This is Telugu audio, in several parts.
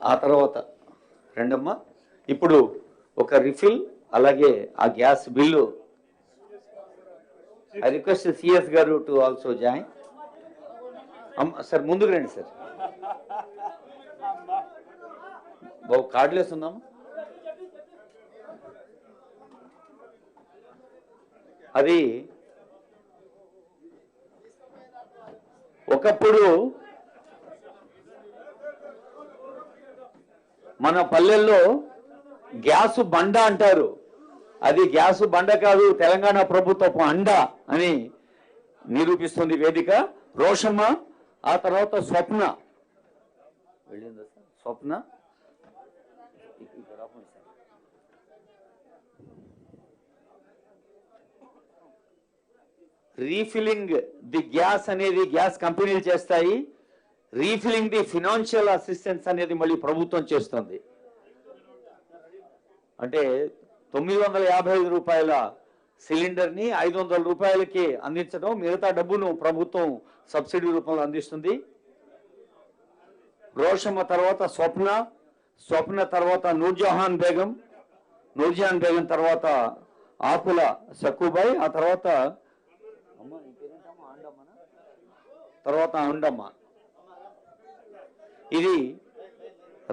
ఆ తర్వాత రెండమ్మా ఇప్పుడు ఒక రిఫిల్ అలాగే ఆ gas bill. I request CS గారు టు ఆల్సో జాయిన్. సార్ ముందుకు రండి సార్. బాబు కార్డులు వేస్తున్నాము. అది ఒకప్పుడు మన పల్లెల్లో గ్యాసు బండ అంటారు. అది గ్యాసు బండ కాదు, తెలంగాణ ప్రభుత్వపు అండ అని నిరూపిస్తుంది వేదిక. రోషమ్మ, ఆ తర్వాత స్వప్న. వెళ్ళిందా sir Swapna? Refilling the gas అనేది గ్యాస్ కంపెనీలు చేస్తాయి. రీఫిలింగ్ ది ఫినాన్షియల్ అసిస్టెన్స్ అనేది మళ్ళీ ప్రభుత్వం చేస్తుంది. అంటే 955 రూపాయల సిలిండర్ని 500 రూపాయలకి అందించడం, మిగతా డబ్బును ప్రభుత్వం సబ్సిడీ రూపంలో అందిస్తుంది. రోషమ్మ తర్వాత స్వప్న, స్వప్న తర్వాత నూర్జహాన్ బేగం, నూర్జహాన్ బేగం తర్వాత ఆకుల సక్కుబాయ్, ఆ తర్వాత అండమ్మ. ఇది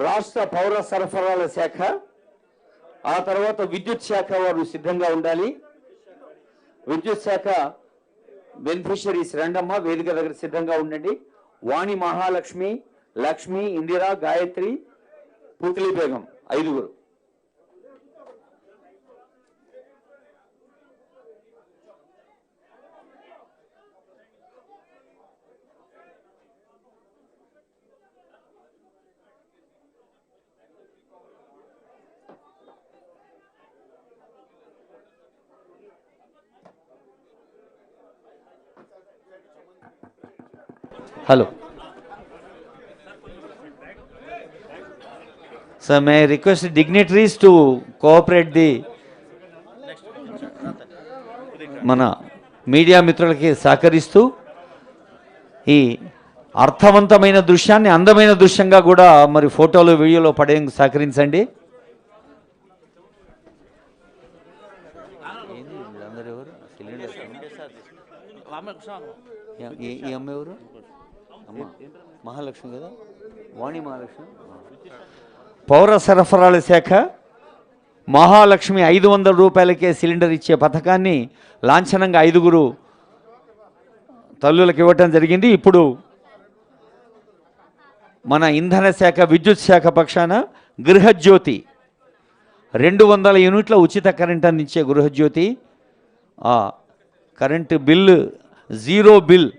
రాష్ట్ర పౌర సరఫరాల శాఖ. ఆ తర్వాత విద్యుత్ శాఖ వారు సిద్ధంగా ఉండాలి. విద్యుత్ శాఖ బెనిఫిషరీస్ రెండమ్మ వేదిక దగ్గర సిద్ధంగా ఉండండి. వాణి, Mahalakshmi, Lakshmi, Indira, Gayatri, పూతలి Begum 5. Hello. Sir, may I request the dignitaries to cooperate మన మీడియా మిత్రులకి సహకరిస్తూ ఈ అర్థవంతమైన దృశ్యాన్ని అందమైన దృశ్యంగా కూడా మరి ఫోటోలు వీడియోలో పడేందుకు సహకరించండి. ఈ అమ్మ ఎవరు? అమ్మ మహాలక్ష్మి కదా, వాణి మహాలక్ష్మి. పౌర సరఫరాల శాఖ మహాలక్ష్మి 500 రూపాయలకే సిలిండర్ ఇచ్చే పథకాన్ని లాంఛనంగా 5 తల్లులకు ఇవ్వటం జరిగింది. ఇప్పుడు మన ఇంధన శాఖ విద్యుత్ శాఖ పక్షాన గృహజ్యోతి 200 యూనిట్ల ఉచిత కరెంట్ అందించే గృహజ్యోతి, కరెంటు బిల్లు 0 బిల్